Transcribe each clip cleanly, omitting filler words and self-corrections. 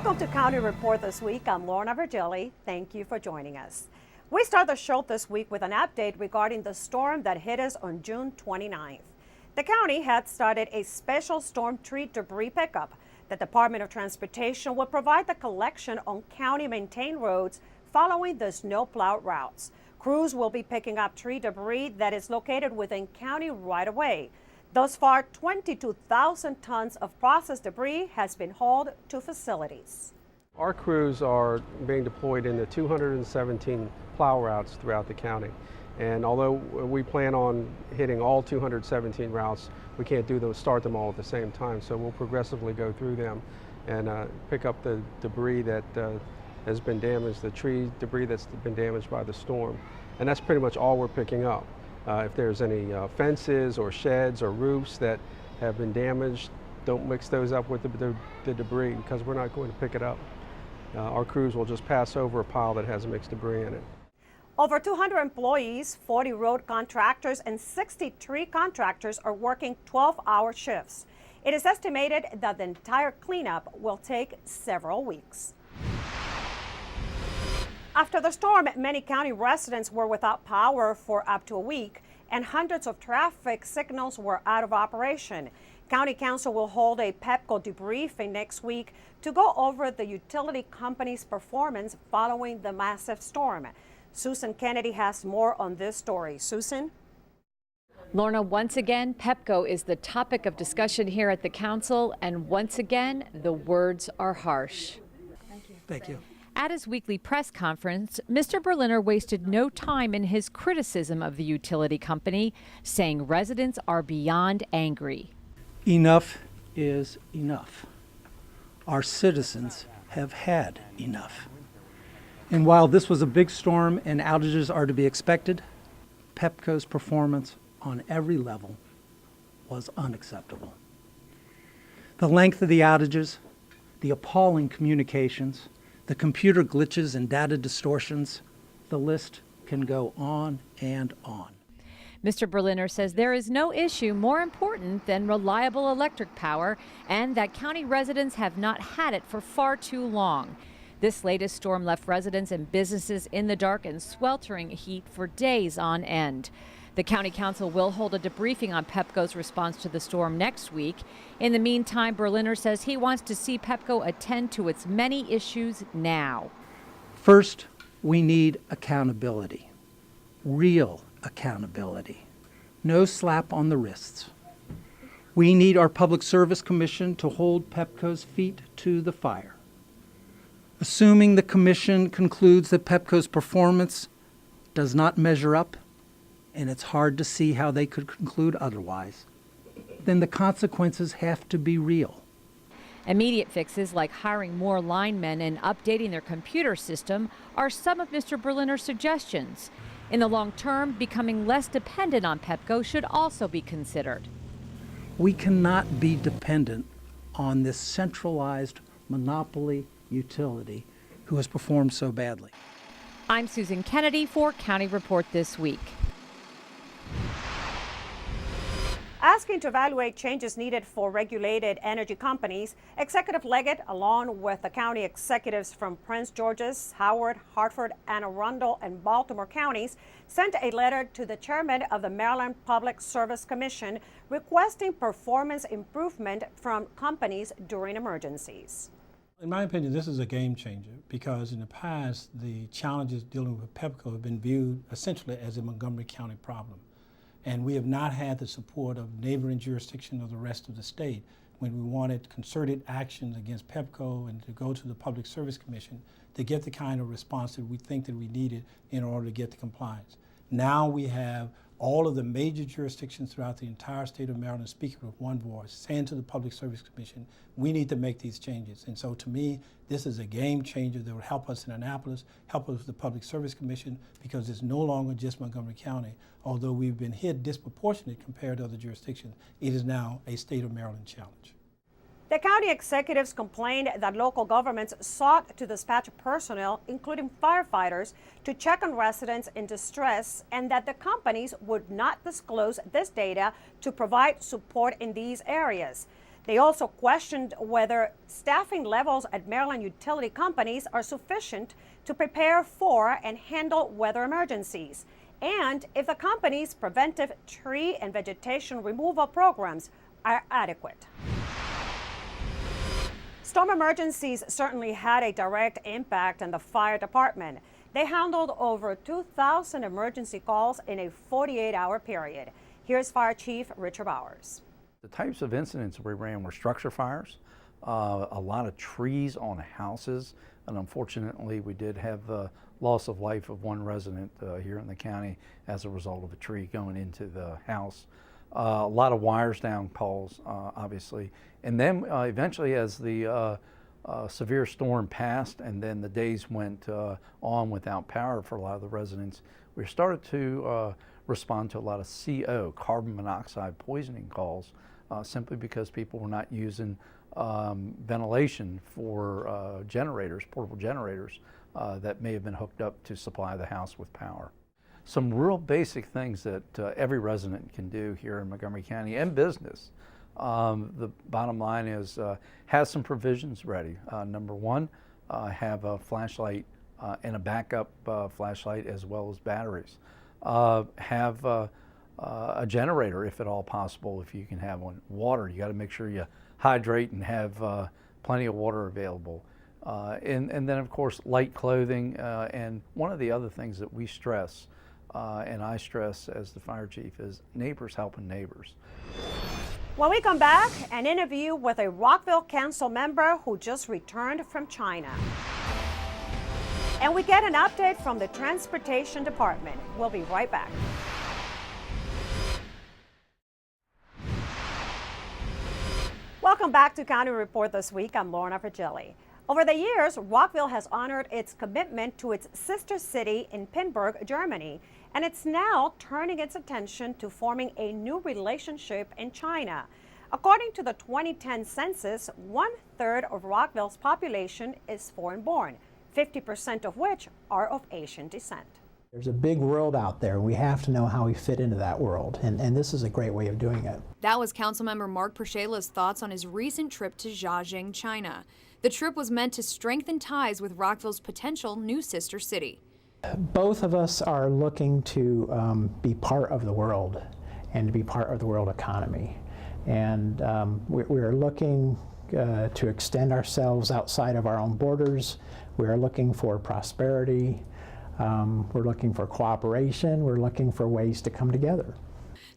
Welcome to County Report This Week. I'm Lorna Virgili. Thank you for joining us. We start the show this week with an update regarding the storm that hit us on June 29th. The county had started a special storm tree debris pickup. The Department of Transportation will provide the collection on county-maintained roads following the snowplow routes. Crews will be picking up tree debris that is located within county right-of-way. Thus far, 22,000 tons of processed debris has been hauled to facilities. Our crews are being deployed in the 217 plow routes throughout the county. And although we plan on hitting all 217 routes, we can't start them all at the same time. So we'll progressively go through them and pick up the debris that has been damaged, the tree debris that's been damaged by the storm. And that's pretty much all we're picking up. If there's any fences or sheds or roofs that have been damaged, don't mix those up with the debris because we're not going to pick it up. Our crews will just pass over a pile that has mixed debris in it. Over 200 employees, 40 road contractors, and 60 tree contractors are working 12-hour shifts. It is estimated that the entire cleanup will take several weeks. After the storm, many county residents were without power for up to a week, and hundreds of traffic signals were out of operation. County Council will hold a Pepco debriefing next week to go over the utility company's performance following the massive storm. Susan Kennedy has more on this story. Susan? Lorna, once again, Pepco is the topic of discussion here at the council, and once again, the words are harsh. Thank you. At his weekly press conference, Mr. Berliner wasted no time in his criticism of the utility company, saying residents are beyond angry. Enough is enough. Our citizens have had enough. And while this was a big storm and outages are to be expected, Pepco's performance on every level was unacceptable. The length of the outages, the appalling communications, the computer glitches and data distortions, the list can go on and on. Mr. Berliner says there is no issue more important than reliable electric power and that county residents have not had it for far too long. This latest storm left residents and businesses in the dark and sweltering heat for days on end. The County Council will hold a debriefing on Pepco's response to the storm next week. In the meantime, Berliner says he wants to see Pepco attend to its many issues now. First, we need accountability, real accountability, no slap on the wrists. We need our Public Service Commission to hold Pepco's feet to the fire. Assuming the commission concludes that Pepco's performance does not measure up, and it's hard to see how they could conclude otherwise, then the consequences have to be real. Immediate fixes like hiring more linemen and updating their computer system are some of Mr. Berliner's suggestions. In the long term, becoming less dependent on Pepco should also be considered. We cannot be dependent on this centralized monopoly utility who has performed so badly. I'm Susan Kennedy for County Report This Week. Asking to evaluate changes needed for regulated energy companies, Executive Leggett, along with the county executives from Prince George's, Howard, Hartford, Anne Arundel, and Baltimore counties, sent a letter to the chairman of the Maryland Public Service Commission requesting performance improvement from companies during emergencies. In my opinion, this is a game changer because in the past, the challenges dealing with Pepco have been viewed essentially as a Montgomery County problem. And we have not had the support of neighboring jurisdictions of the rest of the state when we wanted concerted actions against Pepco and to go to the Public Service Commission to get the kind of response that we think that we needed in order to get the compliance. Now we have all of the major jurisdictions throughout the entire state of Maryland speaking with one voice, saying to the Public Service Commission, we need to make these changes. And so to me, this is a game changer that will help us in Annapolis, help us with the Public Service Commission, because it's no longer just Montgomery County. Although we've been hit disproportionately compared to other jurisdictions, it is now a state of Maryland challenge. The county executives complained that local governments sought to dispatch personnel, including firefighters, to check on residents in distress and that the companies would not disclose this data to provide support in these areas. They also questioned whether staffing levels at Maryland utility companies are sufficient to prepare for and handle weather emergencies, and if the company's preventive tree and vegetation removal programs are adequate. Storm emergencies certainly had a direct impact on the fire department. They handled over 2,000 emergency calls in a 48-hour period. Here's Fire Chief Richard Bowers. The types of incidents we ran were structure fires, a lot of trees on houses, and unfortunately we did have the loss of life of one resident here in the county as a result of a tree going into the house. A lot of wires down calls, obviously. And then eventually as the severe storm passed and then the days went on without power for a lot of the residents, we started to respond to a lot of CO, carbon monoxide poisoning calls, simply because people were not using ventilation for generators, portable generators, that may have been hooked up to supply the house with power. Some real basic things that every resident can do here in Montgomery County and business. The bottom line is have some provisions ready. Number one, have a flashlight and a backup flashlight as well as batteries. Have a generator if at all possible, if you can have one. Water, you got to make sure you hydrate and have plenty of water available. And then of course light clothing, and one of the other things that we stress, and I stress as the fire chief, is neighbors helping neighbors. When we come back, an interview with a Rockville Council member who just returned from China. And we get an update from the Transportation Department. We'll be right back. Welcome back to County Report this week. I'm Lorna Virgili. Over the years, Rockville has honored its commitment to its sister city in Pinneberg, Germany, and it's now turning its attention to forming a new relationship in China. According to the 2010 census, 1/3 of Rockville's population is foreign-born, 50% of which are of Asian descent. There's a big world out there. We have to know how we fit into that world, and this is a great way of doing it. That was Councilmember Mark Pershala's thoughts on his recent trip to Jiaxing, China. The trip was meant to strengthen ties with Rockville's potential new sister city. Both of us are looking to be part of the world and to be part of the world economy. And we are looking to extend ourselves outside of our own borders. We are looking for prosperity. We're looking for cooperation. We're looking for ways to come together.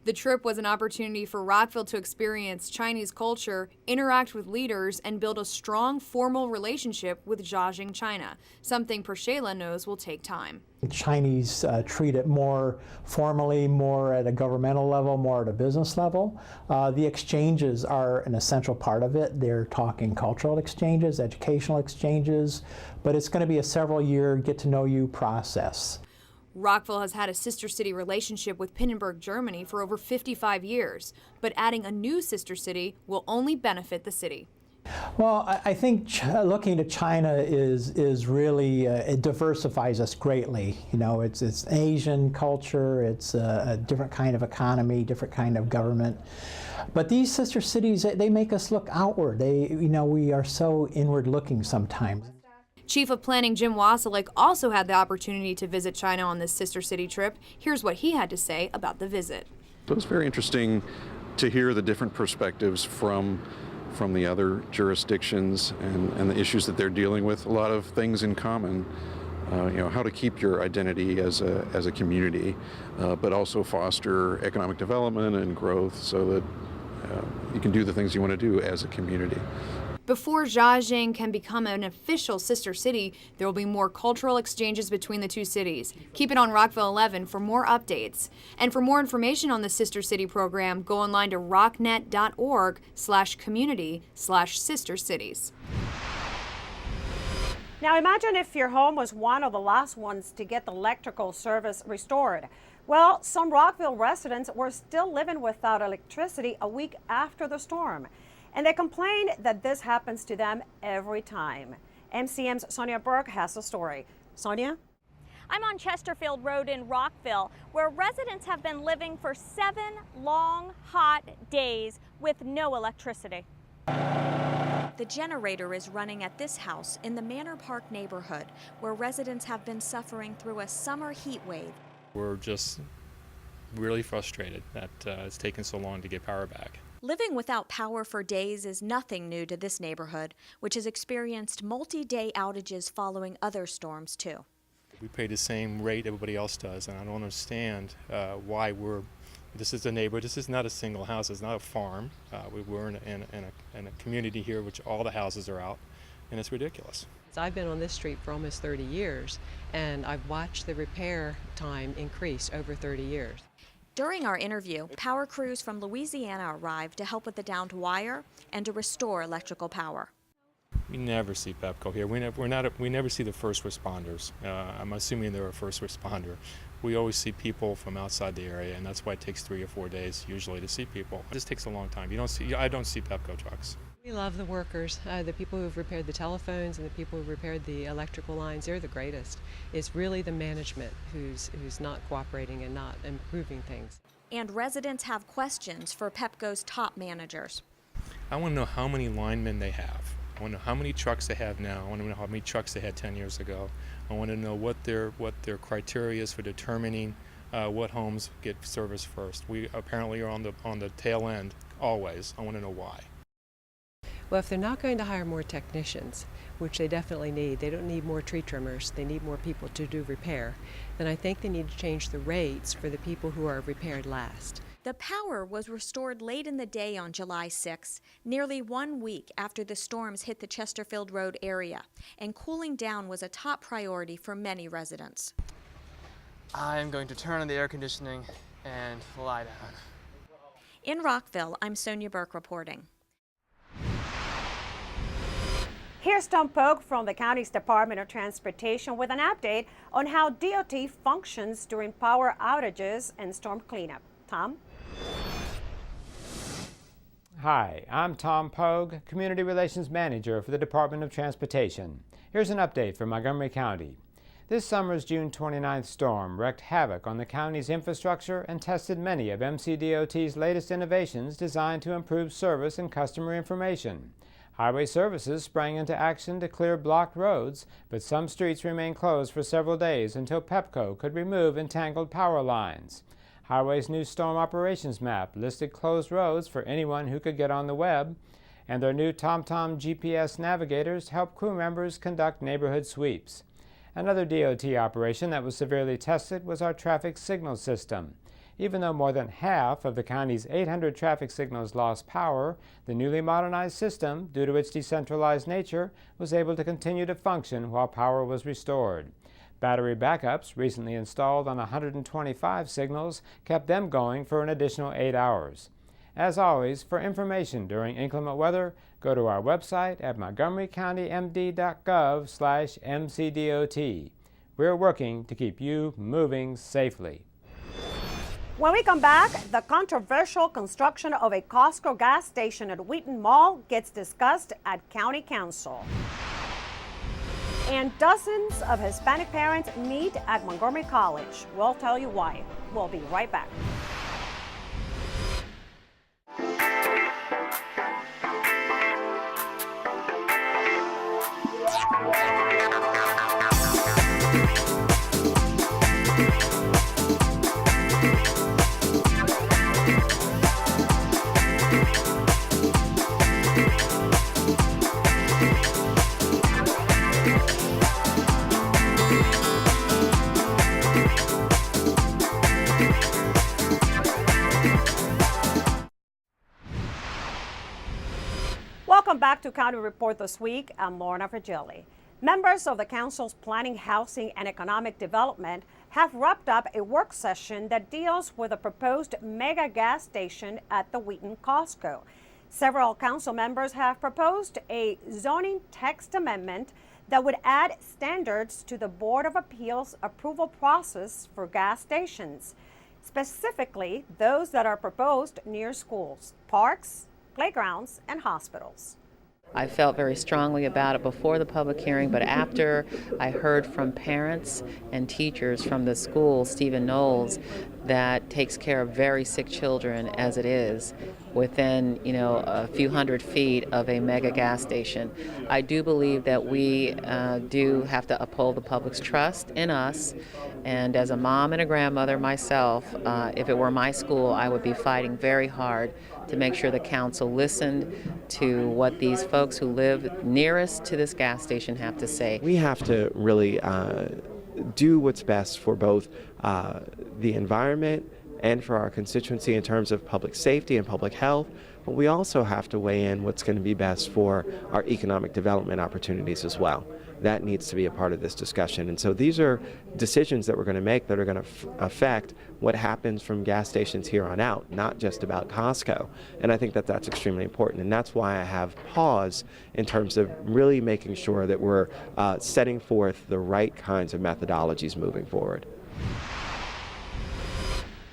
The trip was an opportunity for Rockville to experience Chinese culture, interact with leaders, and build a strong formal relationship with Jiaxing, China, something Pershala knows will take time. The Chinese treat it more formally, more at a governmental level, more at a business level. The exchanges are an essential part of it. They're talking cultural exchanges, educational exchanges, but it's going to be a several-year get-to-know-you process. Rockville has had a sister city relationship with Pinneberg, Germany for over 55 years, but adding a new sister city will only benefit the city. Well, I think looking to China is really, it diversifies us greatly. You know, it's Asian culture, it's a different kind of economy, different kind of government. But these sister cities, they make us look outward. We are so inward looking sometimes. Chief of Planning Jim Wasilek also had the opportunity to visit China on this sister city trip. Here's what he had to say about the visit. It was very interesting to hear the different perspectives from the other jurisdictions and the issues that they're dealing with. A lot of things in common. How to keep your identity as a community, but also foster economic development and growth so that you can do the things you want to do as a community. Before Jiaxing can become an official sister city, there will be more cultural exchanges between the two cities. Keep it on Rockville 11 for more updates. And for more information on the Sister City program, go online to rocknet.org/community/sister cities. Now imagine if your home was one of the last ones to get the electrical service restored. Well, some Rockville residents were still living without electricity a week after the storm. And they complained that this happens to them every time. MCM's Sonia Burke has a story. Sonia? I'm on Chesterfield Road in Rockville, where residents have been living for 7 long, hot days with no electricity. The generator is running at this house in the Manor Park neighborhood, where residents have been suffering through a summer heat wave. We're just really frustrated that it's taken so long to get power back. Living without power for days is nothing new to this neighborhood, which has experienced multi-day outages following other storms too. We pay the same rate everybody else does, and I don't understand why this is a neighborhood. This is not a single house. It's not a farm. We're in a community here which all the houses are out, and it's ridiculous. I've been on this street for almost 30 years, and I've watched the repair time increase over 30 years. During our interview, power crews from Louisiana arrived to help with the downed wire and to restore electrical power. We never see Pepco here. We never see the first responders. I'm assuming they're a first responder. We always see people from outside the area, and that's why it takes 3 or 4 days usually to see people. It just takes a long time. I don't see Pepco trucks. We love the workers, the people who've repaired the telephones and the people who've repaired the electrical lines. They're the greatest. It's really the management who's not cooperating and not improving things. And residents have questions for Pepco's top managers. I want to know how many linemen they have. I want to know how many trucks they have now. I want to know how many trucks they had 10 years ago. I want to know what their criteria is for determining what homes get service first. We apparently are on the tail end always. I want to know why. Well, if they're not going to hire more technicians, which they definitely need, they don't need more tree trimmers, they need more people to do repair, then I think they need to change the rates for the people who are repaired last. The power was restored late in the day on July 6, nearly 1 week after the storms hit the Chesterfield Road area, and cooling down was a top priority for many residents. I am going to turn on the air conditioning and lie down. In Rockville, I'm Sonia Burke reporting. Here's Tom Pogue from the county's Department of Transportation with an update on how DOT functions during power outages and storm cleanup. Tom? Hi, I'm Tom Pogue, Community Relations Manager for the Department of Transportation. Here's an update from Montgomery County. This summer's June 29th storm wreaked havoc on the county's infrastructure and tested many of MCDOT's latest innovations designed to improve service and customer information. Highway Services sprang into action to clear blocked roads, but some streets remained closed for several days until Pepco could remove entangled power lines. Highway's new storm operations map listed closed roads for anyone who could get on the web, and their new TomTom GPS navigators helped crew members conduct neighborhood sweeps. Another DOT operation that was severely tested was our traffic signal system. Even though more than half of the county's 800 traffic signals lost power, the newly modernized system, due to its decentralized nature, was able to continue to function while power was restored. Battery backups, recently installed on 125 signals, kept them going for an additional 8 hours. As always, for information during inclement weather, go to our website at montgomerycountymd.gov/MCDOT. We're working to keep you moving safely. When we come back, the controversial construction of a Costco gas station at Wheaton Mall gets discussed at County Council. And dozens of Hispanic parents meet at Montgomery College. We'll tell you why. We'll be right back. Welcome back to County Report This Week. I'm Lorna Virgili. Members of the Council's Planning, Housing, and Economic Development have wrapped up a work session that deals with a proposed mega gas station at the Wheaton Costco. Several council members have proposed a zoning text amendment that would add standards to the Board of Appeals approval process for gas stations, specifically those that are proposed near schools, parks, playgrounds, and hospitals. I felt very strongly about it before the public hearing, but after I heard from parents and teachers from the school, Stephen Knowles, that takes care of very sick children as it is, within a few hundred feet of a mega gas station, I do believe that we do have to uphold the public's trust in us. And as a mom and a grandmother myself, if it were my school, I would be fighting very hard to make sure the council listened to what these folks who live nearest to this gas station have to say. We have to really do what's best for both the environment and for our constituency in terms of public safety and public health, but we also have to weigh in what's going to be best for our economic development opportunities as well. That needs to be a part of this discussion. And so these are decisions that we're going to make that are going to affect what happens from gas stations here on out, not just about Costco. And I think that that's extremely important. And that's why I have pause in terms of really making sure that we're setting forth the right kinds of methodologies moving forward.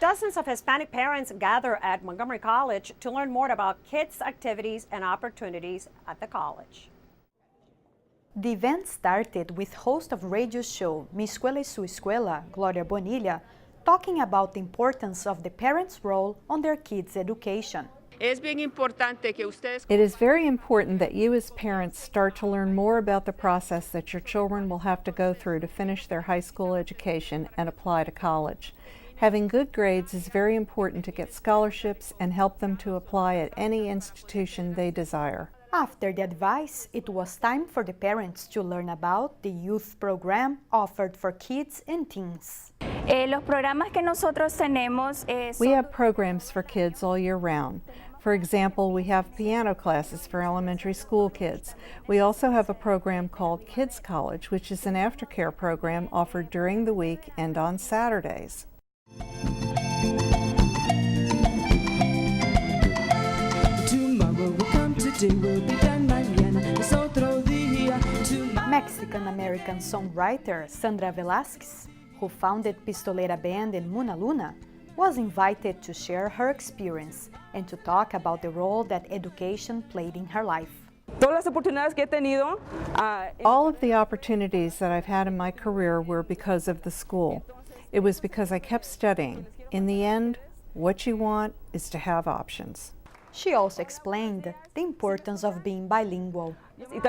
Dozens of Hispanic parents gather at Montgomery College to learn more about kids' activities and opportunities at the college. The event started with host of radio show Mi Escuela y Su Escuela, Gloria Bonilla, talking about the importance of the parents' role on their kids' education. It is very important that you as parents start to learn more about the process that your children will have to go through to finish their high school education and apply to college. Having good grades is very important to get scholarships and help them to apply at any institution they desire. After the advice, it was time for the parents to learn about the youth program offered for kids and teens. We have programs for kids all year round. For example, we have piano classes for elementary school kids. We also have a program called Kids College, which is an aftercare program offered during the week and on Saturdays. Mexican-American songwriter Sandra Velázquez, who founded Pistolera Band and Muna Luna, was invited to share her experience and to talk about the role that education played in her life. All of the opportunities that I've had in my career were because of the school. It was because I kept studying. In the end, what you want is to have options. She also explained the importance of being bilingual. To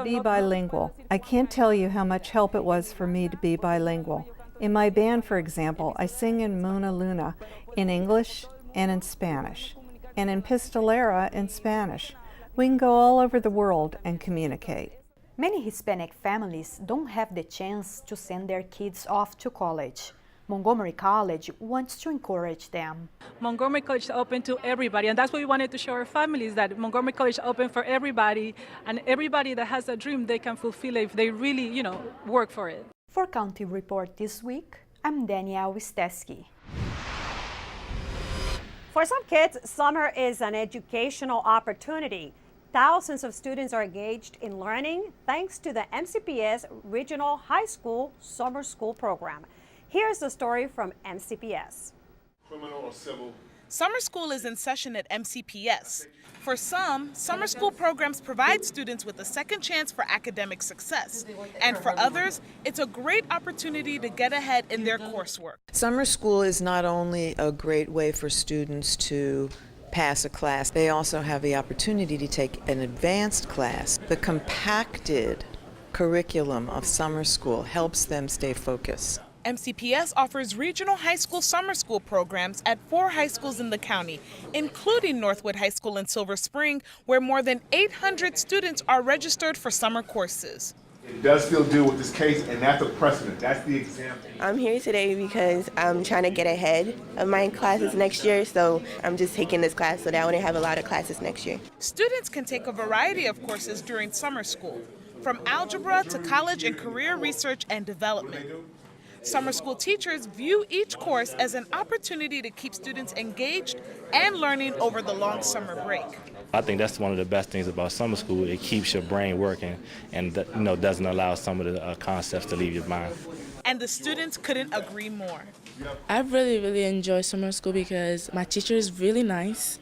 be bilingual. I can't tell you how much help it was for me to be bilingual. In my band, for example, I sing in Muna Luna in English and in Spanish, and in Pistolera in Spanish. We can go all over the world and communicate. Many Hispanic families don't have the chance to send their kids off to college. Montgomery College wants to encourage them. Montgomery College is open to everybody, and that's what we wanted to show our families, that Montgomery College is open for everybody, and everybody that has a dream, they can fulfill it if they really, work for it. For County Report this week, I'm Danielle Wisteski. For some kids, summer is an educational opportunity. Thousands of students are engaged in learning thanks to the MCPS Regional High School Summer School Program. Here's the story from MCPS. Criminal or civil. Summer school is in session at MCPS. For some, summer school programs provide students with a second chance for academic success. And for others, it's a great opportunity to get ahead in their coursework. Summer school is not only a great way for students to pass a class, they also have the opportunity to take an advanced class. The compacted curriculum of summer school helps them stay focused. MCPS offers regional high school summer school programs at 4 high schools in the county, including Northwood High School in Silver Spring, where more than 800 students are registered for summer courses. It does still deal with this case, and that's a precedent. That's the example. I'm here today because I'm trying to get ahead of my classes next year, so I'm just taking this class so that I wouldn't have a lot of classes next year. Students can take a variety of courses during summer school, from algebra to college and career research and development. Summer school teachers view each course as an opportunity to keep students engaged and learning over the long summer break. I think that's one of the best things about summer school. It keeps your brain working and doesn't allow some of the concepts to leave your mind. And the students couldn't agree more. I really enjoy summer school because my teacher is really nice.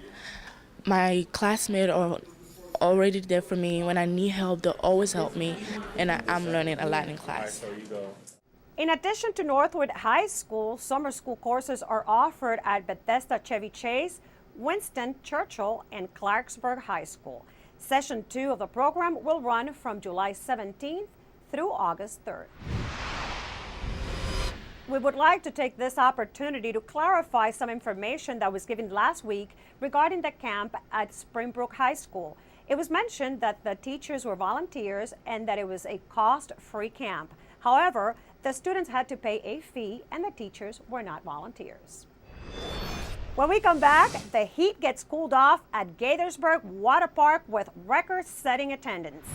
My classmates are already there for me. When I need help, they'll always help me, and I'm learning a lot in class. In addition to Northwood High School, summer school courses are offered at Bethesda Chevy Chase, Winston Churchill, and Clarksburg High School. Session 2 of the program will run from July 17th through August 3rd. We would like to take this opportunity to clarify some information that was given last week regarding the camp at Springbrook High School. It was mentioned that the teachers were volunteers and that it was a cost-free camp. However, the students had to pay a fee and the teachers were not volunteers. When we come back, the heat gets cooled off at Gaithersburg Water Park with record-setting attendance.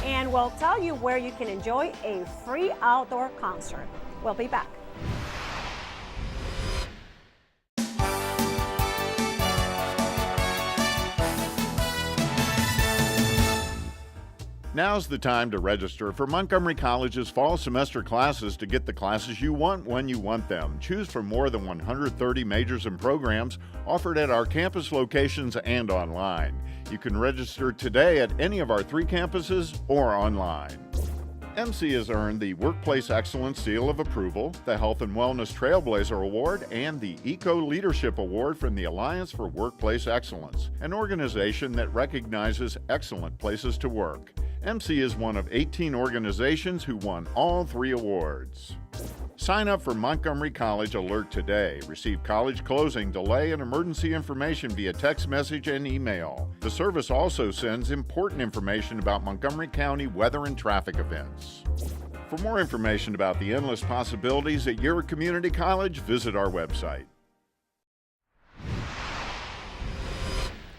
And we'll tell you where you can enjoy a free outdoor concert. We'll be back. Now's the time to register for Montgomery College's fall semester classes to get the classes you want when you want them. Choose from more than 130 majors and programs offered at our campus locations and online. You can register today at any of our 3 campuses or online. MC has earned the Workplace Excellence Seal of Approval, the Health and Wellness Trailblazer Award, and the Eco Leadership Award from the Alliance for Workplace Excellence, an organization that recognizes excellent places to work. MC is one of 18 organizations who won all 3 awards. Sign up for Montgomery College Alert today. Receive college closing, delay, and emergency information via text message and email. The service also sends important information about Montgomery County weather and traffic events. For more information about the endless possibilities at your community college, visit our website.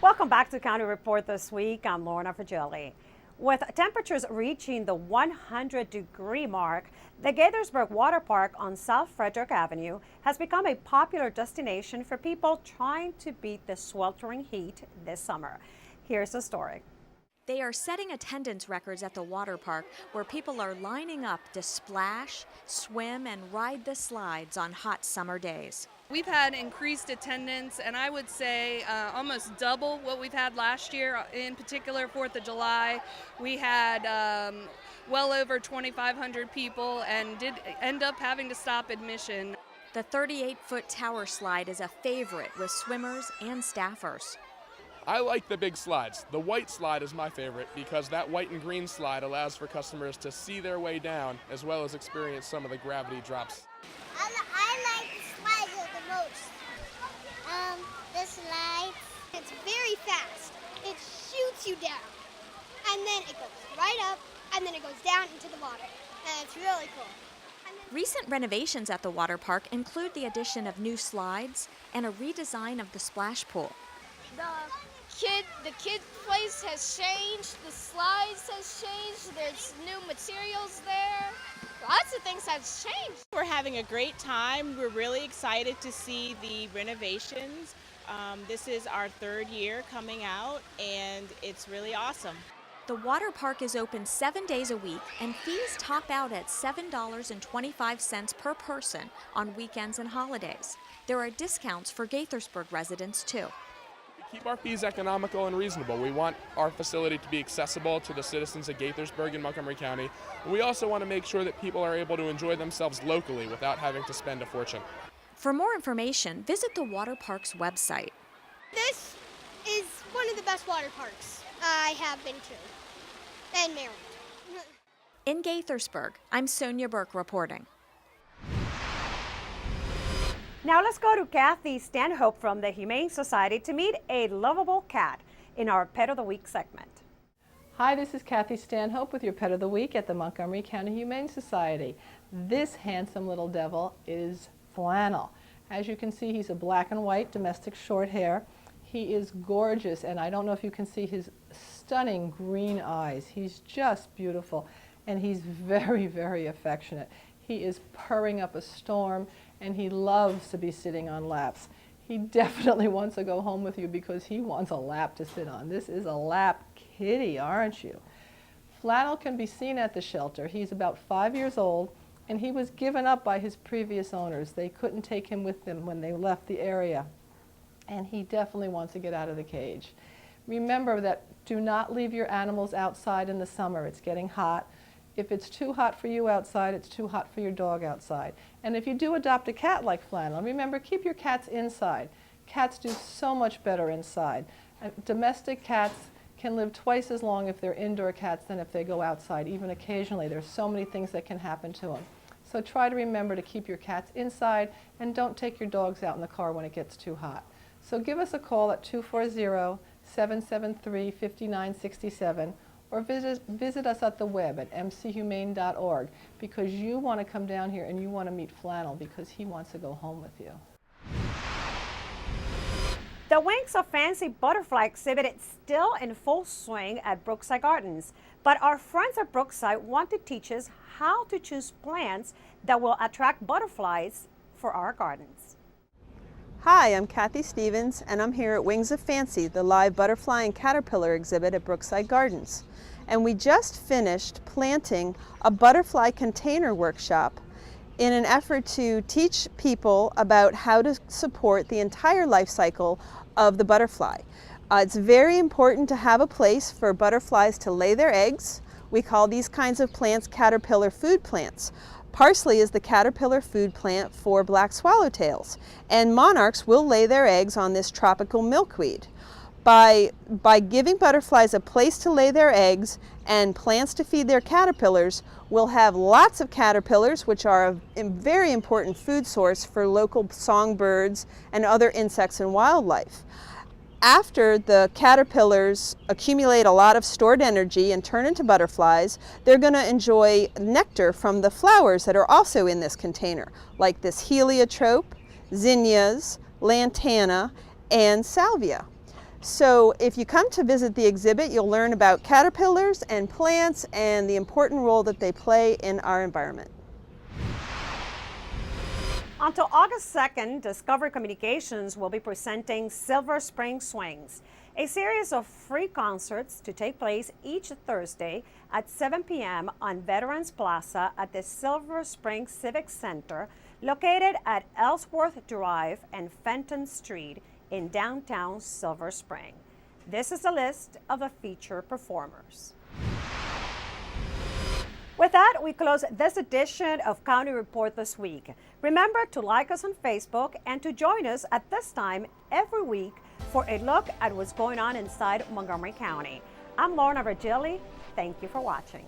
Welcome back to County Report this week. I'm Lorna Virgili. With temperatures reaching the 100-degree mark, the Gaithersburg Water Park on South Frederick Avenue has become a popular destination for people trying to beat the sweltering heat this summer. Here's the story. They are setting attendance records at the water park where people are lining up to splash, swim, and ride the slides on hot summer days. We've had increased attendance, and I would say almost double what we've had last year. In particular, 4th of July, we had well over 2,500 people and did end up having to stop admission. The 38-foot tower slide is a favorite with swimmers and staffers. I like the big slides. The white slide is my favorite because that white and green slide allows for customers to see their way down as well as experience some of the gravity drops. I like the slides the most. The slide, it's very fast. It shoots you down, and then it goes right up, and then it goes down into the water, and it's really cool. Recent renovations at the water park include the addition of new slides and a redesign of the splash pool. The kid place has changed, the slides has changed, there's new materials there. Lots of things have changed. We're having a great time. We're really excited to see the renovations. This is our 3rd year coming out, and it's really awesome. The water park is open 7 days a week, and fees top out at $7.25 per person on weekends and holidays. There are discounts for Gaithersburg residents, too. Keep our fees economical and reasonable. We want our facility to be accessible to the citizens of Gaithersburg and Montgomery County. And we also want to make sure that people are able to enjoy themselves locally without having to spend a fortune. For more information, visit the water park's website. This is one of the best water parks I have been to in Maryland. In Gaithersburg, I'm Sonia Burke reporting. Now let's go to Kathy Stanhope from the Humane Society to meet a lovable cat in our Pet of the Week segment. Hi, this is Kathy Stanhope with your Pet of the Week at the Montgomery County Humane Society. This handsome little devil is Flannel. As you can see, he's a black and white domestic short hair. He is gorgeous, and I don't know if you can see his stunning green eyes. He's just beautiful, and he's very, very affectionate. He is purring up a storm, and he loves to be sitting on laps. He definitely wants to go home with you because he wants a lap to sit on. This is a lap kitty, aren't you? Flannel can be seen at the shelter. He's about 5 years old, and he was given up by his previous owners. They couldn't take him with them when they left the area, and he definitely wants to get out of the cage. Remember that do not leave your animals outside in the summer. It's getting hot. If it's too hot for you outside, it's too hot for your dog outside. And if you do adopt a cat like Flannel, remember, keep your cats inside. Cats do so much better inside. Domestic cats can live twice as long if they're indoor cats than if they go outside, even occasionally. There's so many things that can happen to them. So try to remember to keep your cats inside and don't take your dogs out in the car when it gets too hot. So give us a call at 240-773-5967 or visit us at the web at mchumane.org because you want to come down here and you want to meet Flannel because he wants to go home with you. The Wings of Fancy Butterfly exhibit is still in full swing at Brookside Gardens, but our friends at Brookside want to teach us how to choose plants that will attract butterflies for our gardens. Hi, I'm Kathy Stevens, and I'm here at Wings of Fancy, the live butterfly and caterpillar exhibit at Brookside Gardens. And we just finished planting a butterfly container workshop in an effort to teach people about how to support the entire life cycle of the butterfly. It's very important to have a place for butterflies to lay their eggs. We call these kinds of plants caterpillar food plants. Parsley is the caterpillar food plant for black swallowtails, and monarchs will lay their eggs on this tropical milkweed. By giving butterflies a place to lay their eggs and plants to feed their caterpillars, we'll have lots of caterpillars, which are a very important food source for local songbirds and other insects and wildlife. After the caterpillars accumulate a lot of stored energy and turn into butterflies, they're going to enjoy nectar from the flowers that are also in this container, like this heliotrope, zinnias, lantana, and salvia. So if you come to visit the exhibit, you'll learn about caterpillars and plants and the important role that they play in our environment. Until August 2nd, Discovery Communications will be presenting Silver Spring Swings, a series of free concerts to take place each Thursday at 7 p.m. on Veterans Plaza at the Silver Spring Civic Center, located at Ellsworth Drive and Fenton Street in downtown Silver Spring. This is a list of the featured performers. With that, we close this edition of County Report This Week. Remember to like us on Facebook and to join us at this time every week for a look at what's going on inside Montgomery County. I'm Lorna Virgili. Thank you for watching.